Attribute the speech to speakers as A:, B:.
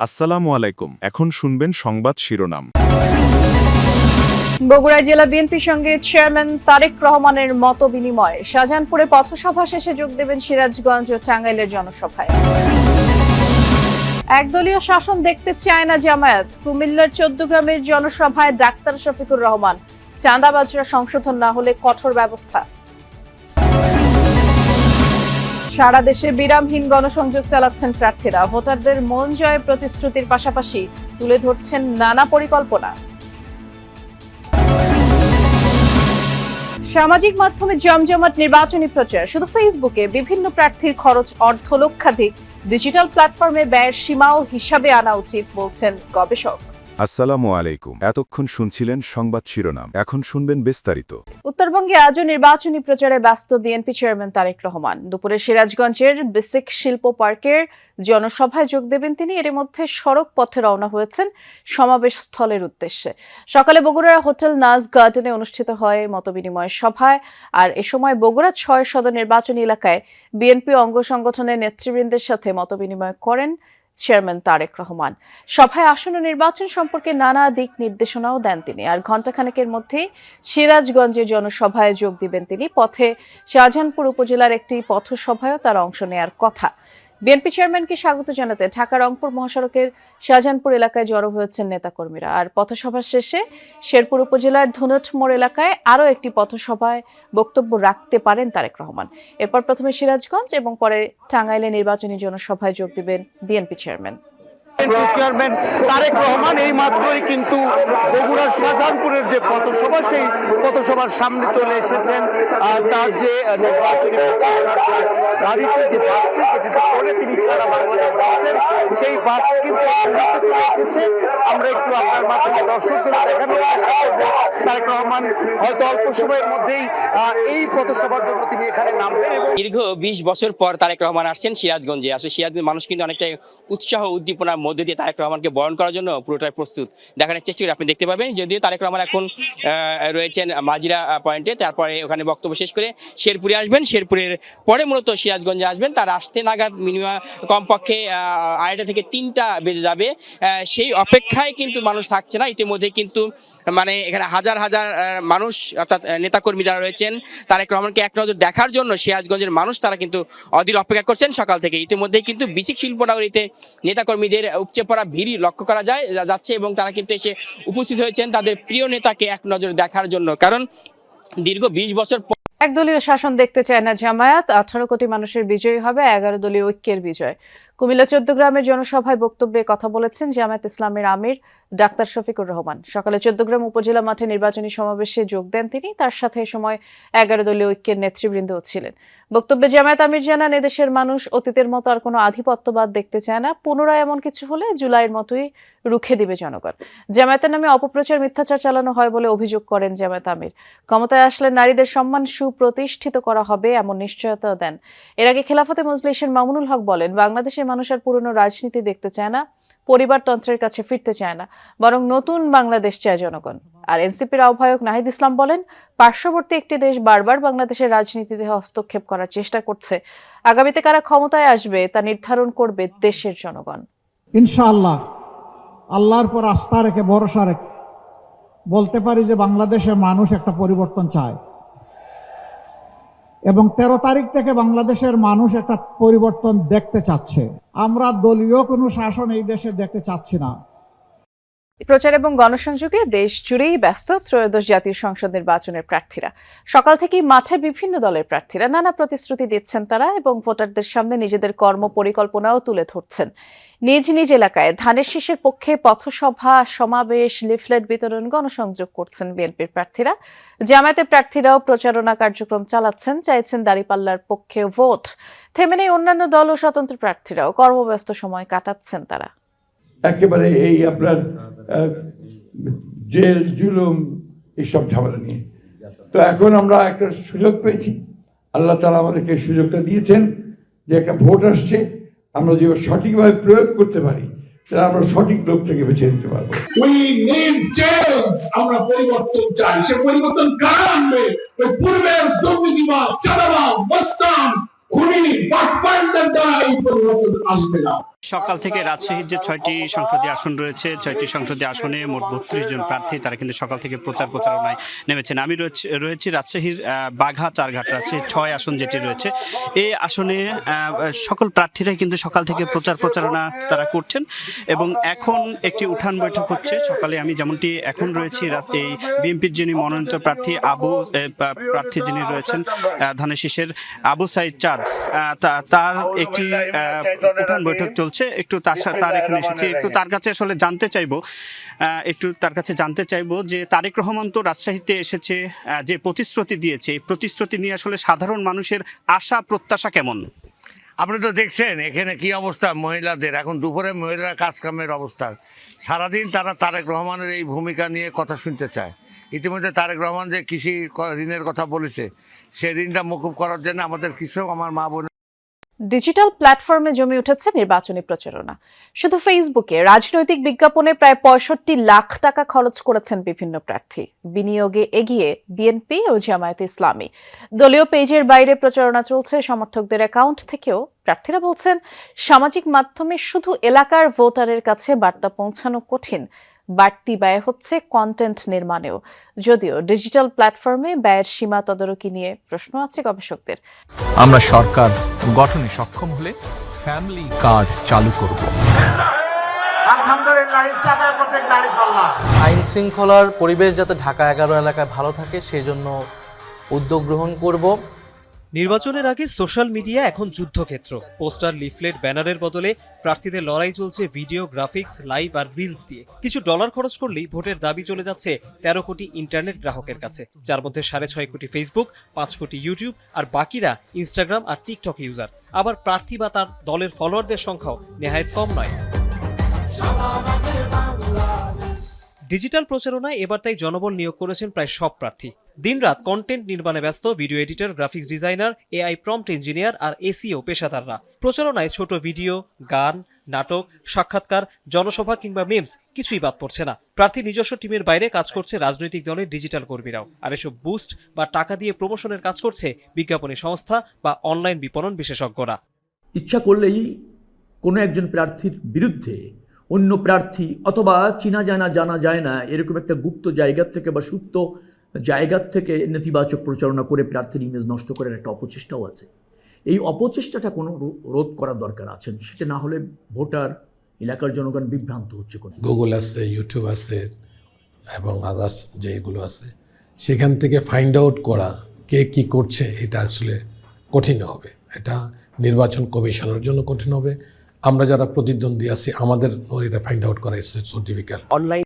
A: আসসালামু আলাইকুম। এখন শুনবেন সংবাদ শিরোনাম।
B: বগুড়া জেলা বিএনপির সঙ্গে চেয়ারম্যান তারেক রহমানের মত বিনিময়। শাহজাহানপুরে পথসভা শেষে যোগ দেবেন সিরাজগঞ্জ ও টাঙ্গাইলের জনসভায়। একদলীয় শাসন দেখতে চায় না জামায়াত। কুমিল্লার 14 গ্রামের জনসভায় ডাক্তার শফিকুর রহমান। চাঁদাবাজরা সংশোধন না হলে কঠোর ব্যবস্থা। সারা দেশে বিরামহীন গণসংযোগ চালাচ্ছেন প্রার্থীরা। ভোটারদের মন জয় প্রতিশ্রুতির পাশাপাশি তুলে ধরছেন নানা পরিকল্পনা। সামাজিক মাধ্যমে জমজমাট নির্বাচনী প্রচার। শুধু ফেসবুকে বিভিন্ন প্রার্থীর খরচ অর্ধলক্ষাধিক। ডিজিটাল প্ল্যাটফর্মে ব্যয়ের সীমাও হিসাবে আনা উচিত বলছেন গবেষক।
A: আসসালামু আলাইকুম। এতক্ষণ শুনছিলেন সংবাদ শিরোনাম, এখন শুনবেন বিস্তারিত।
B: উত্তরবঙ্গে আজও নির্বাচনী প্রচারে ব্যস্ত বিএনপি চেয়ারম্যান তারেক রহমান। দুপুরে সিরাজগঞ্জের বেসিক শিল্প পার্কের জনসভায় যোগ দেবেন তিনি। এর মধ্যে সড়ক পথে রওনা হয়েছেন সমাবেশ স্থলের উদ্দেশ্যে। সকালে বগুড়ার হোটেল নাজ গার্ডেনে অনুষ্ঠিত হয় মতবিনিময় সভায়। আর এ সময় বগুড়া 6 সদর নির্বাচনী এলাকায় বিএনপি অঙ্গ সংগঠনের নেতৃবৃন্দের সাথে মতবিনিময় করেন চেয়ারম্যান তারেক রহমান। সভায় আসন্ন নির্বাচন সম্পর্কে নানা দিক নির্দেশনাও দেন তিনি। আর ঘণ্টাখানেকের মধ্যেই সিরাজগঞ্জের জনসভায় যোগ দিবেন তিনি। পথে শাহজাহানপুর উপজেলার একটি পথসভায়ও তার অংশ নেয়ার কথা। বিএনপি চেয়ারম্যানকে স্বাগত জানাতে ঢাকা রংপুর মহাসড়কের শাহজাহানপুর এলাকায় জড়ো হয়েছেন নেতাকর্মীরা। আর পথসভা শেষে শেরপুর উপজেলার ধুনট মোড় এলাকায় আরও একটি পথসভায় বক্তব্য রাখতে পারেন তারেক রহমান। এরপর প্রথমে সিরাজগঞ্জ এবং পরে টাঙ্গাইলে নির্বাচনী জনসভায় যোগ দিবেন বিএনপি চেয়ারম্যান।
C: চেয়ারম্যান তারেক রহমান এই মাত্রই কিন্তু বগুড়ার শাহজাহানপুরের যে পথসভা, সেই পথসভার সামনে চলে এসেছেন। তার যে নির্বাচনী গাড়িতে যে বাসটি যেটিতে করে তিনি সারা বাংলাদেশ ঘুরছেন, সেই বাস কিন্তু চলে এসেছে। আমরা একটু আপনার মাধ্যমে দর্শকদের দেখানোর চেষ্টা করবো। তারেক রহমান হয়তো অল্প সময়ের মধ্যেই এই পথসভার জন্য তিনি এখানে নামবেন।
D: দীর্ঘ 20 বছর পর তারেক রহমান আসছেন সিরাজগঞ্জে। আসলে সিরাজগঞ্জের মানুষ কিন্তু অনেকটা উৎসাহ উদ্দীপনার মধ্যে দিয়ে তারেক রহমানকে বরণ করার জন্য পুরোটাই প্রস্তুত দেখানোর চেষ্টা করে আপনি দেখতে পাবেন। যদিও তারেক রহমান এখন রয়েছেন মাজিরা পয়েন্টে, তারপরে ওখানে বক্তব্য শেষ করে শেরপুরে আসবেন। শেরপুরের পরে মূলত সিরাজগঞ্জে আসবেন। তার আসতে নাগাদ মিনিমাম কমপক্ষে 2:30 থেকে 3টা বেজে যাবে। সেই অপেক্ষায় কিন্তু মানুষ থাকছে না। ইতিমধ্যে কিন্তু মানে এখানে হাজার হাজার মানুষ অর্থাৎ নেতাকর্মী যারা রয়েছেন তারেক রহমানকে এক নজর দেখার জন্য সিরাজগঞ্জের মানুষ তারা কিন্তু অধীর অপেক্ষা করছেন সকাল থেকে। ইতিমধ্যেই কিন্তু বিসিক শিল্পনগরীতে নেতাকর্মীদের উপচে পড়া ভিড় লক্ষ্য করা যাচ্ছে এবং তারা কিন্তু এসে উপস্থিত হয়েছেন তাদের প্রিয় নেতাকে এক নজর দেখার জন্য। কারণ দীর্ঘ 20 বছর
B: একদলীয় শাসন দেখতে চায় না জামায়াত। 18 কোটি মানুষের বিজয়ী হবে 11 দলীয় ঐক্যের বিজয়। কুমিল্লা 14 গ্রামের জনসভায় বক্তব্যে কথা বলেছেন জামায়াত ইসলামের আমির ডাক্তার শফিকুর রহমান। সকালে 14 গ্রাম উপজেলা মাঠে নির্বাচনী সমাবেশে যোগ দেন তিনি। তার সাথে এ সময় 11 দলীয় ঐক্যের নেতৃবৃন্দও ছিলেন। বক্তব্যে জামায়াত আমির জানান, এদেশের মানুষ অতীতের মতো আর কোনো আধিপত্যবাদ দেখতে চায় না। পুনরায় এমন কিছু হলে জুলাইয়ের মতোই রুখে দিবে জনগণ। জামায়াতের নামে অপপ্রচার মিথ্যাচার চালানো হয় বলে অভিযোগ করেন জামায়াত আমির। ক্ষমতায় আসলে নারীদের সম্মান সুপ্রতিষ্ঠিত করা হবে এমন নিশ্চয়তা দেন। এর আগে খেলাফতে মজলিসের মামুনুল হক বলেন, বাংলাদেশের মানুষ আর পুরনো রাজনীতি দেখতে চায় না, পরিবারতন্ত্রের কাছে ফিরতে চায় না, বরং নতুন বাংলাদেশ চায় জনগণ। আর এনসিপির আহ্বায়ক নাহিদ ইসলাম বলেন, পার্শ্ববর্তী একটি দেশ বারবার বাংলাদেশের রাজনীতিতে হস্তক্ষেপ করার চেষ্টা করছে। আগামীতে কারা ক্ষমতায় আসবে তা নির্ধারণ করবে দেশের জনগণ।
E: ইনশাআল্লাহ আল্লাহর পর আস্থা রেখে ভরসা রেখে বলতে পারি যে বাংলাদেশের মানুষ একটা পরিবর্তন চায় এবং 13 তারিখ থেকে বাংলাদেশের মানুষ একটা পরিবর্তন দেখতে চাচ্ছে। আমরা দলীয় কোনো শাসন এই দেশে দেখতে চাচ্ছি না।
B: প্রচার এবং গণসংযোগে দেশ জুড়েই ব্যস্ত ত্রয়োদশ জাতীয় সংসদ নির্বাচনের প্রার্থীরা। সকাল থেকেই মাঠে বিভিন্ন দলের প্রার্থীরা নানা প্রতিশ্রুতি দিচ্ছেন তারা এবং ভোটারদের সামনে নিজেদের কর্ম পরিকল্পনাও তুলে ধরছেন। নিজ নিজ এলাকায় ধানের শীষের পক্ষে পথসভা, সমাবেশ, লিফলেট বিতরণ, গণসংযোগ করছেন বিএনপির প্রার্থীরা। জামায়াতের প্রার্থীরাও প্রচারণা কার্যক্রম চালাচ্ছেন, চাইছেন দাঁড়িপাল্লার পক্ষে ভোট। থেমে নেই অন্যান্য দল ও স্বতন্ত্র প্রার্থীরাও, কর্মব্যস্ত সময় কাটাচ্ছেন তারা।
F: একেবারে এই আপনার জেল জুলুম এইসব ঝামেলা নিয়ে তো এখন আমরা একটা সুযোগ পেয়েছি। আল্লাহ তাআলা আমাদেরকে এই সুযোগটা দিয়েছেন যে একটা ভোট আসছে, আমরা যে সঠিকভাবে প্রয়োগ করতে পারি তাহলে আমরা সঠিক লোকটাকে বেছে নিতে পারবো।
G: আমরা পরিবর্তন চাই। সে পরিবর্তন কারা আনবে? ওই পূর্বের দুর্নীতিবাদ, চাঁদাবাজ, মস্তান, খুনি, বাটপারদের দ্বারা এই পরিবর্তন আসবে না।
H: সকাল থেকে রাজশাহীর যে 6টি সংসদীয় আসন রয়েছে, 6টি সংসদীয় আসনে মোট 32 জন প্রার্থী তারা কিন্তু সকাল থেকে প্রচারণায় নেমেছেন। আমি রয়েছি রাজশাহীর বাঘা চারঘাট, রাজশাহীর 6 আসন যেটি রয়েছে, এই আসনে সকল প্রার্থীরাই কিন্তু সকাল থেকে প্রচারণা তারা করছেন এবং এখন একটি উঠান বৈঠক হচ্ছে। সকালে আমি যেমনটি এখন রয়েছি এই বিএনপির যিনি মনোনীত প্রার্থী যিনি রয়েছেন ধানের শীষের আবু সাইদ চাঁদ, তার একটি উঠান বৈঠক চলছে। একটু তার এখানে এসেছি, একটু তার কাছে আসলে জানতে চাইবো যে তারেক রহমান তো রাজশাহীতে এসেছে, যে প্রতিশ্রুতি দিয়েছে, এই প্রতিশ্রুতি নিয়ে আসলে সাধারণ মানুষের আশা প্রত্যাশা কেমন?
I: আপনি তো দেখছেন এখানে কি অবস্থা মহিলাদের, এখন দুপুরে মহিলারা কাজকামের অবস্থা। সারাদিন তারা তারেক রহমানের এই ভূমিকা নিয়ে কথা শুনতে চায়। ইতিমধ্যে তারেক রহমান যে কৃষি ঋণের কথা বলেছে, সেই ঋণটা মকুব করার জন্য আমাদের কৃষক, আমার মা বোন
B: ডিজিটাল প্ল্যাটফর্মে জমে উঠেছে নির্বাচনী প্রচারণা। শুধু ফেসবুকে রাজনৈতিক বিজ্ঞাপনে প্রায় 65 লাখ টাকা খরচ করেছেন বিভিন্ন প্রার্থী। বিনিয়োগে এগিয়ে বিএনপি ও জামায়াতে ইসলামী। দলীয় পেজের বাইরে প্রচারণা চলছে সমর্থকদের অ্যাকাউন্ট থেকেও। প্রার্থীরা বলছেন, সামাজিক মাধ্যমে শুধু এলাকার ভোটারের কাছে বার্তা পৌঁছানো কঠিন, বাড়তি ব্যয় হচ্ছে কন্টেন্ট নির্মাণেও। যদিও ডিজিটাল প্ল্যাটফর্মে ব্যয়ের সীমা তদারকি নিয়ে প্রশ্ন আছে গবেষকদের।
J: আমরা সরকার গঠনে সক্ষম হলে ফ্যামিলি কার্ড চালু করব।
K: আইন শৃঙ্খলার পরিবেশ যাতে ঢাকা 11 এলাকায় ভালো থাকে সেজন্য উদ্যোগ গ্রহণ করব।
L: নির্বাচনের আগে সোশ্যাল মিডিয়া এখন যুদ্ধক্ষেত্র। পোস্টার, লিফলেট, ব্যানারের বদলে প্রার্থীদের লড়াই চলছে ভিডিও, গ্রাফিক্স, লাইভ আর রিলস দিয়ে। কিছু ডলার খরচ করলেই ভোটের দাবি চলে যাচ্ছে 13 কোটি ইন্টারনেট গ্রাহকের কাছে, যার মধ্যে 6.5 কোটি ফেসবুক, 5 কোটি ইউটিউব আর বাকিরা ইনস্টাগ্রাম আর টিকটক ইউজার। আবার প্রার্থী বা তার দলের ফলোয়ারদের সংখ্যাও নেহায়েত কম নয়। ডিজিটাল প্রচারণায় এবার তাই জনবল নিয়োগ করেছেন প্রায় সব প্রার্থী। দিনরাত কন্টেন্ট নির্মাণে ব্যস্ত video editor, graphics designer, AI prompt engineer আর এসইও পেশাদাররা। প্রচারণায় ছোট ভিডিও, গান, নাটক, সাক্ষাৎকার, জনসভা কিংবা মিমস কিছুই বাদ পড়ছে না। প্রার্থী নিজস্ব টিমের বাইরে কাজ করছে রাজনৈতিক দলের ডিজিটাল কর্মীরাও। আর এসব বুস্ট বা টাকা দিয়ে প্রমোশনের কাজ করছে বিজ্ঞাপনী সংস্থা বা অনলাইন বিপণন বিশেষজ্ঞরা।
M: ইচ্ছা করলেই কোনো একজন প্রার্থীর বিরুদ্ধে অন্য প্রার্থী অথবা চেনা যায় না, জানা যায় না এরকম একটা গুপ্ত জায়গার থেকে বা সুপ্ত জায়গার থেকে নেতিবাচক প্রচারণা করে প্রার্থীর ইমেজ নষ্ট করার একটা অপচেষ্টাও আছে। এই অপচেষ্টাটা কোনো রোধ করার দরকার আছে, সেটা না হলে ভোটার, এলাকার জনগণ বিভ্রান্ত হচ্ছে।
N: গুগল আছে, ইউটিউব আছে এবং আদার্স যেগুলো আছে, সেখান থেকে ফাইন্ড আউট করা কে কি করছে এটা আসলে কঠিন হবে। এটা নির্বাচন কমিশনের জন্য কঠিন হবে। আমরা যারা প্রতিদ্বন্দ্বী আছি আমাদের এটা ফাইন্ড আউট করা ইটস সো ডিফিকাল্ট।
L: অনলাইন